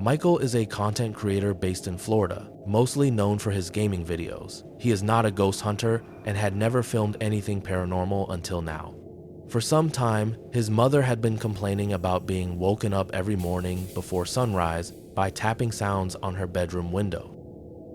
Michael is a content creator based in Florida, mostly known for his gaming videos. He is not a ghost hunter and had never filmed anything paranormal until now. For some time, his mother had been complaining about being woken up every morning before sunrise by tapping sounds on her bedroom window.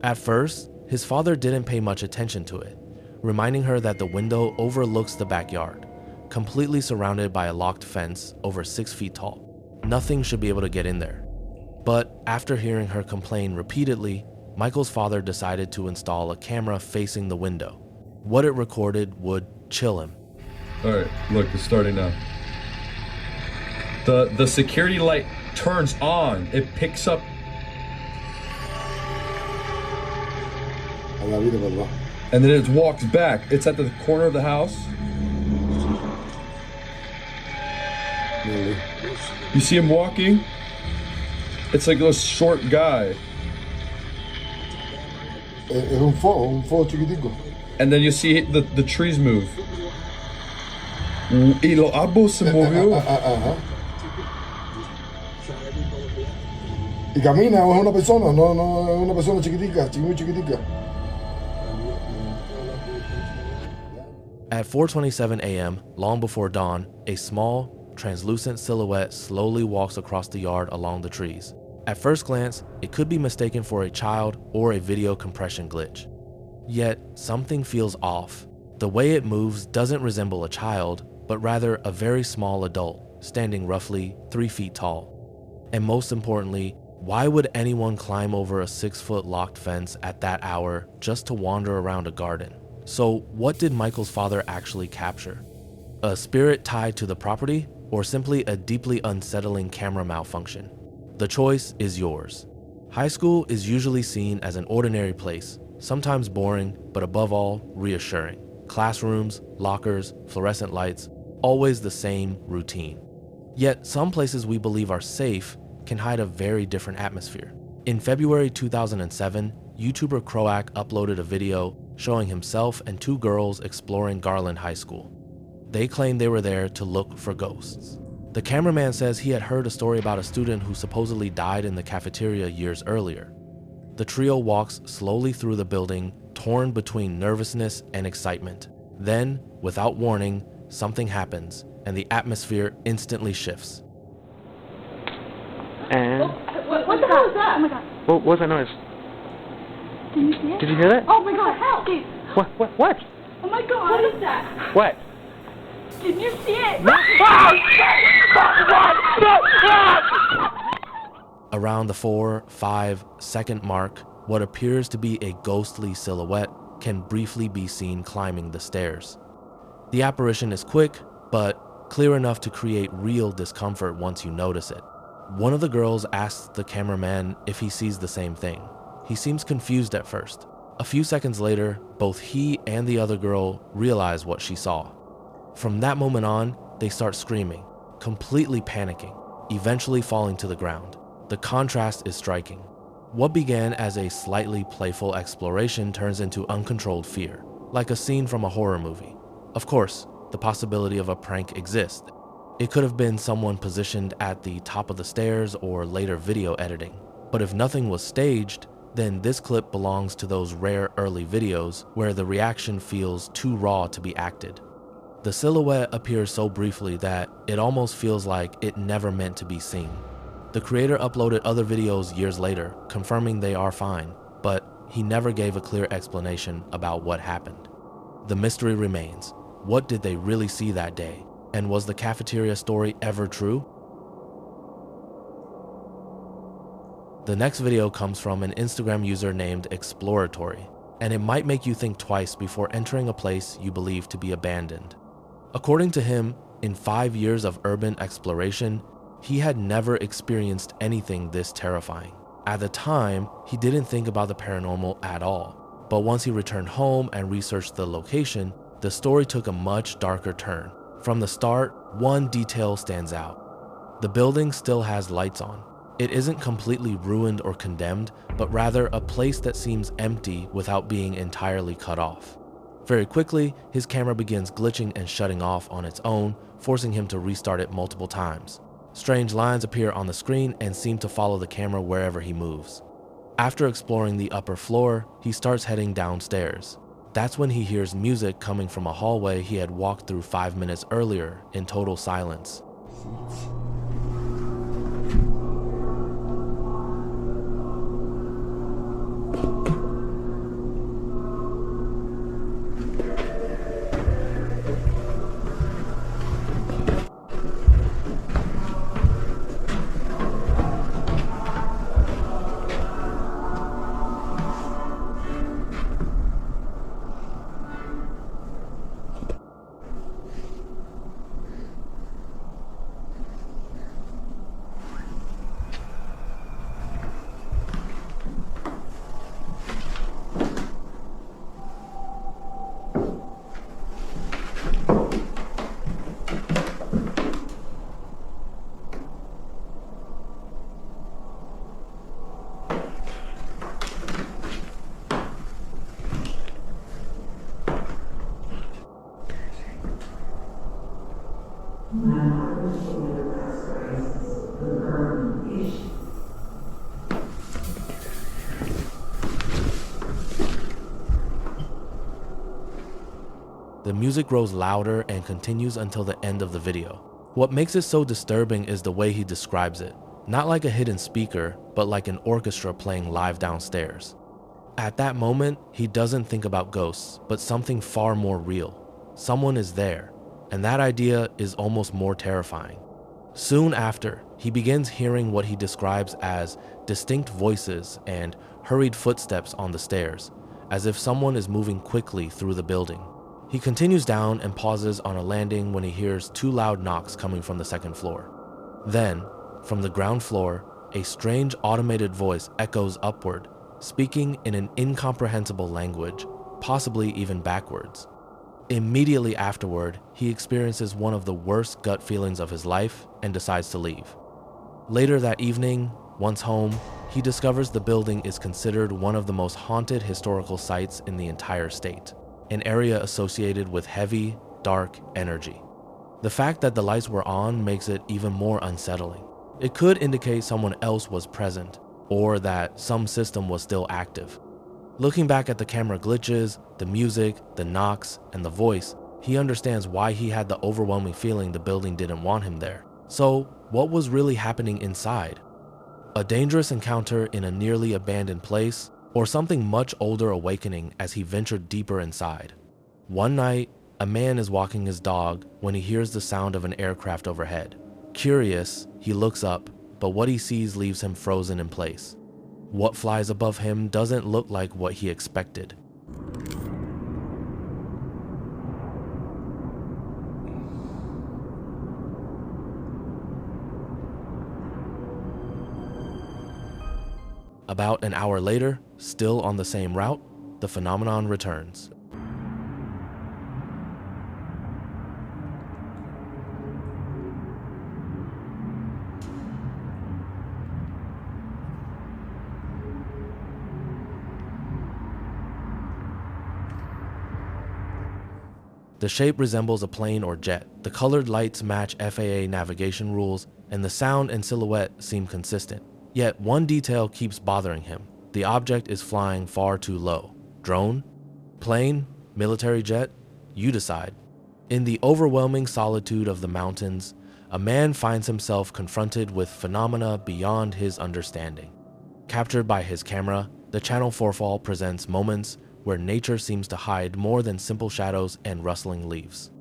At first, his father didn't pay much attention to it, reminding her that the window overlooks the backyard, completely surrounded by a locked fence over 6 feet tall. Nothing should be able to get in there. But after hearing her complain repeatedly, Michael's father decided to install a camera facing the window. What it recorded would chill him. All right, look, it's starting now. The security light turns on. It picks up. And then it walks back. It's at the corner of the house. You see him walking? It's like a short guy. Un fuego chiquitico. And then you see the trees move. Y los árboles se movió. Y camina, o es una persona, no es una persona chiquitica, muy chiquitica. At 4:27 a.m., long before dawn, a small, translucent silhouette slowly walks across the yard along the trees. At first glance, it could be mistaken for a child or a video compression glitch. Yet, something feels off. The way it moves doesn't resemble a child, but rather a very small adult, standing roughly 3 feet tall. And most importantly, why would anyone climb over a 6-foot locked fence at that hour just to wander around a garden? So what did Michael's father actually capture? A spirit tied to the property, or simply a deeply unsettling camera malfunction? The choice is yours. High school is usually seen as an ordinary place, sometimes boring, but above all, reassuring. Classrooms, lockers, fluorescent lights, always the same routine. Yet some places we believe are safe can hide a very different atmosphere. In February 2007, YouTuber Croak uploaded a video showing himself and 2 girls exploring Garland High School. They claimed they were there to look for ghosts. The cameraman says he had heard a story about a student who supposedly died in the cafeteria years earlier. The trio walks slowly through the building, torn between nervousness and excitement. Then, without warning, something happens, and the atmosphere instantly shifts. And what the hell was that? Oh my god. What was that noise? Did you see it? Did you hear that? Oh my god, help! Dude. What? Oh my god. What is that? What? Did you see it? Around the 4-5 second mark, what appears to be a ghostly silhouette can briefly be seen climbing the stairs. The apparition is quick, but clear enough to create real discomfort once you notice it. One of the girls asks the cameraman if he sees the same thing. He seems confused at first. A few seconds later, both he and the other girl realize what she saw. From that moment on, they start screaming, completely panicking, eventually falling to the ground. The contrast is striking. What began as a slightly playful exploration turns into uncontrolled fear, like a scene from a horror movie. Of course, the possibility of a prank exists. It could have been someone positioned at the top of the stairs or later video editing. But if nothing was staged, then this clip belongs to those rare early videos where the reaction feels too raw to be acted. The silhouette appears so briefly that it almost feels like it never meant to be seen. The creator uploaded other videos years later, confirming they are fine, but he never gave a clear explanation about what happened. The mystery remains. What did they really see that day? And was the cafeteria story ever true? The next video comes from an Instagram user named Exploratory, and it might make you think twice before entering a place you believe to be abandoned. According to him, in 5 years of urban exploration, he had never experienced anything this terrifying. At the time, he didn't think about the paranormal at all, but once he returned home and researched the location, the story took a much darker turn. From the start, one detail stands out. The building still has lights on. It isn't completely ruined or condemned, but rather a place that seems empty without being entirely cut off. Very quickly, his camera begins glitching and shutting off on its own, forcing him to restart it multiple times. Strange lines appear on the screen and seem to follow the camera wherever he moves. After exploring the upper floor, he starts heading downstairs. That's when he hears music coming from a hallway he had walked through 5 minutes earlier in total silence. The music grows louder and continues until the end of the video. What makes it so disturbing is the way he describes it. Not like a hidden speaker, but like an orchestra playing live downstairs. At that moment, he doesn't think about ghosts, but something far more real. Someone is there, and that idea is almost more terrifying. Soon after, he begins hearing what he describes as distinct voices and hurried footsteps on the stairs, as if someone is moving quickly through the building. He continues down and pauses on a landing when he hears 2 loud knocks coming from the 2nd floor. Then, from the ground floor, a strange automated voice echoes upward, speaking in an incomprehensible language, possibly even backwards. Immediately afterward, he experiences one of the worst gut feelings of his life and decides to leave. Later that evening, once home, he discovers the building is considered one of the most haunted historical sites in the entire state, an area associated with heavy, dark energy. The fact that the lights were on makes it even more unsettling. It could indicate someone else was present, or that some system was still active. Looking back at the camera glitches, the music, the knocks, and the voice, he understands why he had the overwhelming feeling the building didn't want him there. So, what was really happening inside? A dangerous encounter in a nearly abandoned place, or something much older awakening as he ventured deeper inside? One night, a man is walking his dog when he hears the sound of an aircraft overhead. Curious, he looks up, but what he sees leaves him frozen in place. What flies above him doesn't look like what he expected. About an hour later, still on the same route, the phenomenon returns. The shape resembles a plane or jet. The colored lights match FAA navigation rules, and the sound and silhouette seem consistent. Yet one detail keeps bothering him. The object is flying far too low. Drone? Plane? Military jet? You decide. In the overwhelming solitude of the mountains, a man finds himself confronted with phenomena beyond his understanding. Captured by his camera, the Channel 4 presents moments where nature seems to hide more than simple shadows and rustling leaves.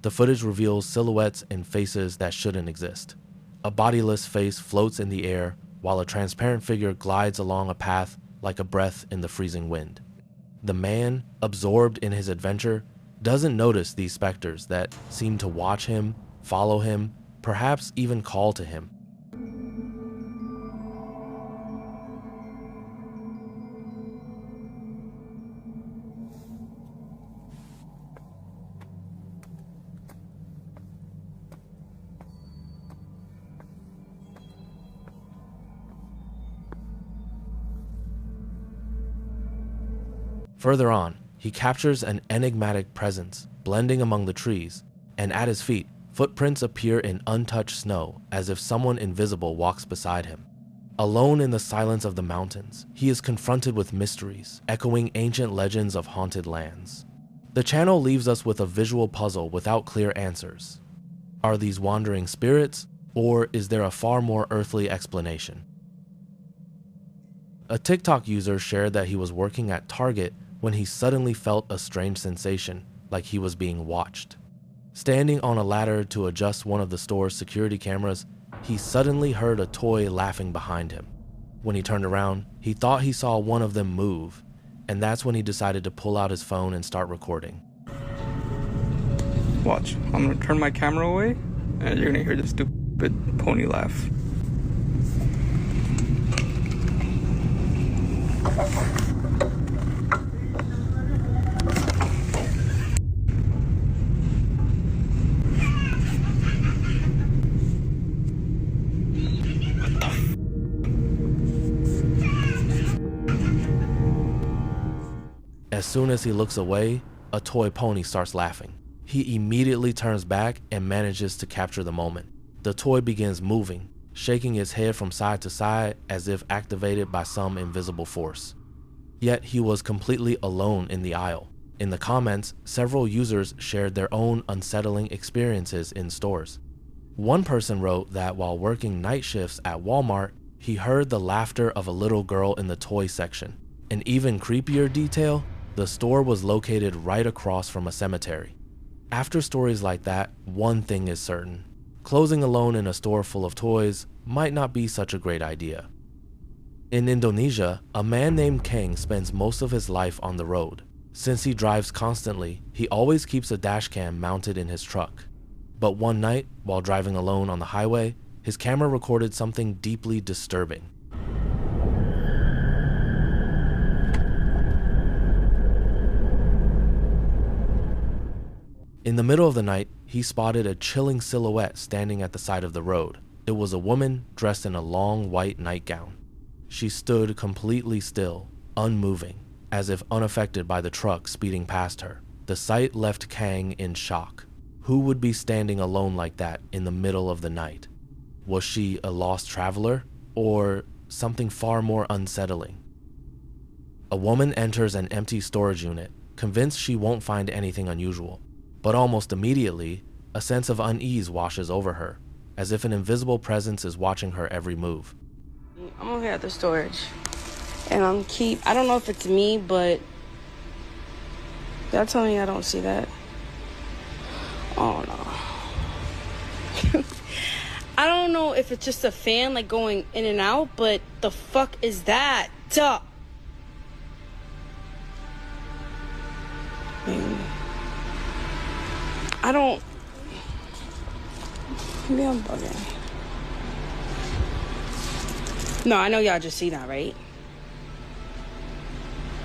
The footage reveals silhouettes and faces that shouldn't exist. A bodiless face floats in the air, while a transparent figure glides along a path like a breath in the freezing wind. The man, absorbed in his adventure, doesn't notice these specters that seem to watch him, follow him, perhaps even call to him. Further on, he captures an enigmatic presence blending among the trees, and at his feet, footprints appear in untouched snow as if someone invisible walks beside him. Alone in the silence of the mountains, he is confronted with mysteries, echoing ancient legends of haunted lands. The channel leaves us with a visual puzzle without clear answers. Are these wandering spirits, or is there a far more earthly explanation? A TikTok user shared that he was working at Target when he suddenly felt a strange sensation, like he was being watched. Standing on a ladder to adjust one of the store's security cameras, he suddenly heard a toy laughing behind him. When he turned around, he thought he saw one of them move, and that's when he decided to pull out his phone and start recording. Watch, I'm gonna turn my camera away, and you're gonna hear this stupid pony laugh. As soon as he looks away, a toy pony starts laughing. He immediately turns back and manages to capture the moment. The toy begins moving, shaking its head from side to side as if activated by some invisible force. Yet he was completely alone in the aisle. In the comments, several users shared their own unsettling experiences in stores. One person wrote that while working night shifts at Walmart, he heard the laughter of a little girl in the toy section. An even creepier detail, the store was located right across from a cemetery. After stories like that, one thing is certain. Closing alone in a store full of toys might not be such a great idea. In Indonesia, a man named Kang spends most of his life on the road. Since he drives constantly, he always keeps a dash cam mounted in his truck. But one night, while driving alone on the highway, his camera recorded something deeply disturbing. In the middle of the night, he spotted a chilling silhouette standing at the side of the road. It was a woman dressed in a long white nightgown. She stood completely still, unmoving, as if unaffected by the truck speeding past her. The sight left Kang in shock. Who would be standing alone like that in the middle of the night? Was she a lost traveler, or something far more unsettling? A woman enters an empty storage unit, convinced she won't find anything unusual. But almost immediately, a sense of unease washes over her, as if an invisible presence is watching her every move. I'm over here at the storage, and I don't know if it's me, but y'all tell me I don't see that. Oh no. I don't know if it's just a fan like going in and out, but the fuck is that? Duh. I don't. Maybe I'm bugging. No, I know y'all just see that, right?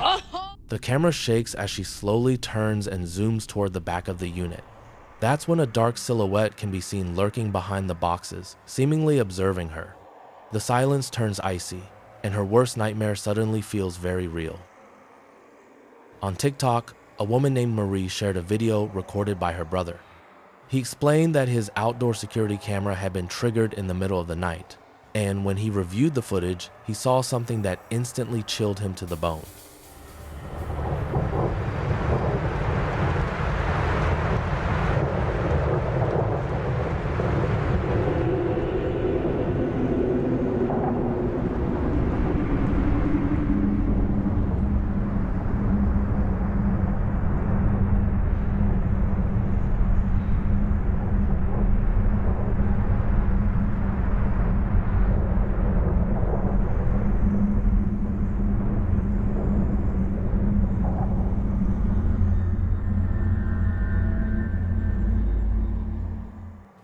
Oh! The camera shakes as she slowly turns and zooms toward the back of the unit. That's when a dark silhouette can be seen lurking behind the boxes, seemingly observing her. The silence turns icy, and her worst nightmare suddenly feels very real. On TikTok, a woman named Marie shared a video recorded by her brother. He explained that his outdoor security camera had been triggered in the middle of the night, and when he reviewed the footage, he saw something that instantly chilled him to the bone.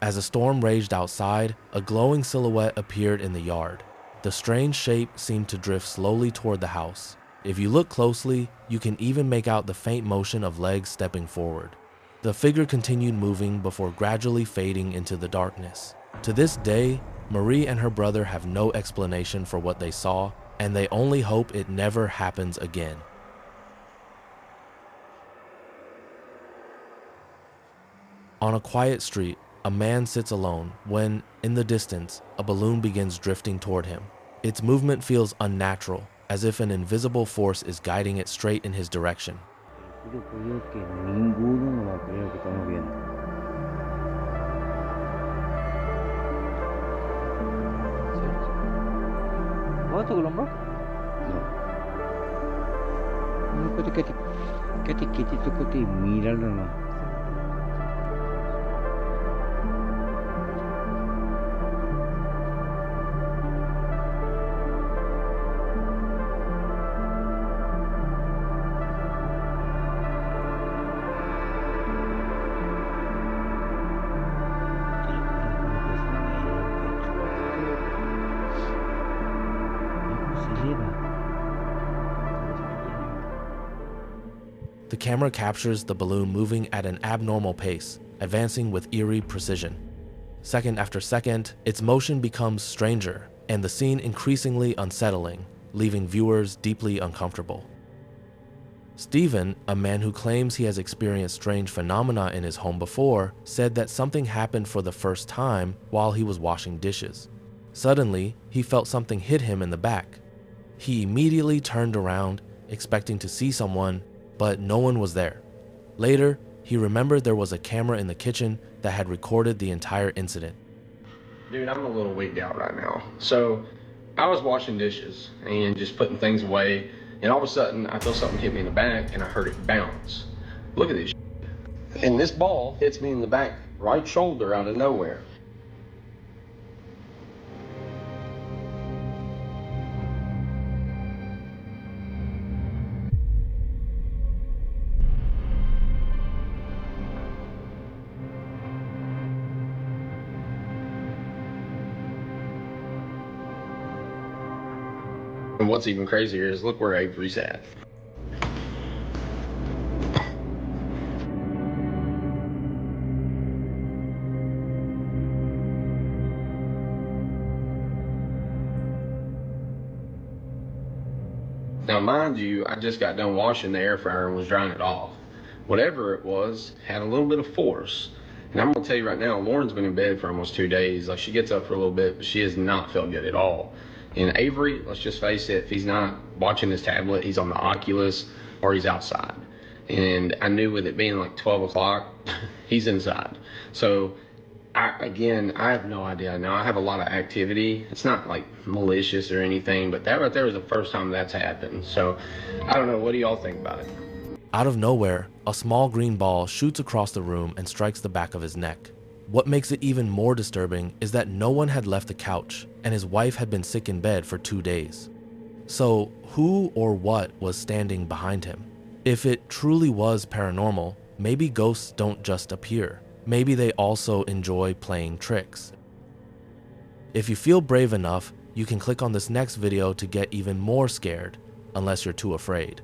As the storm raged outside, a glowing silhouette appeared in the yard. The strange shape seemed to drift slowly toward the house. If you look closely, you can even make out the faint motion of legs stepping forward. The figure continued moving before gradually fading into the darkness. To this day, Marie and her brother have no explanation for what they saw, and they only hope it never happens again. On a quiet street, a man sits alone when, in the distance, a balloon begins drifting toward him. Its movement feels unnatural, as if an invisible force is guiding it straight in his direction. The camera captures the balloon moving at an abnormal pace, advancing with eerie precision. Second after second, its motion becomes stranger, and the scene increasingly unsettling, leaving viewers deeply uncomfortable. Steven, a man who claims he has experienced strange phenomena in his home before, said that something happened for the first time while he was washing dishes. Suddenly, he felt something hit him in the back. He immediately turned around, expecting to see someone, but no one was there. Later, he remembered there was a camera in the kitchen that had recorded the entire incident. Dude, I'm a little wigged out right now. So, I was washing dishes and just putting things away, and all of a sudden, I feel something hit me in the back, and I heard it bounce. Look at this shit. And this ball hits me in the back right shoulder out of nowhere. And what's even crazier is look where Avery's at. Now mind you, I just got done washing the air fryer and was drying it off. Whatever it was had a little bit of force. And I'm gonna tell you right now, Lauren's been in bed for almost 2 days. Like, she gets up for a little bit, but she has not felt good at all. And Avery, let's just face it, if he's not watching his tablet, he's on the Oculus or he's outside. And I knew with it being like 12 o'clock, he's inside. So I have no idea. Now, I have a lot of activity. It's not like malicious or anything, but that right there was the first time that's happened. So I don't know. What do y'all think about it? Out of nowhere, a small green ball shoots across the room and strikes the back of his neck. What makes it even more disturbing is that no one had left the couch, and his wife had been sick in bed for 2 days. So who or what was standing behind him? If it truly was paranormal, maybe ghosts don't just appear. Maybe they also enjoy playing tricks. If you feel brave enough, you can click on this next video to get even more scared, unless you're too afraid.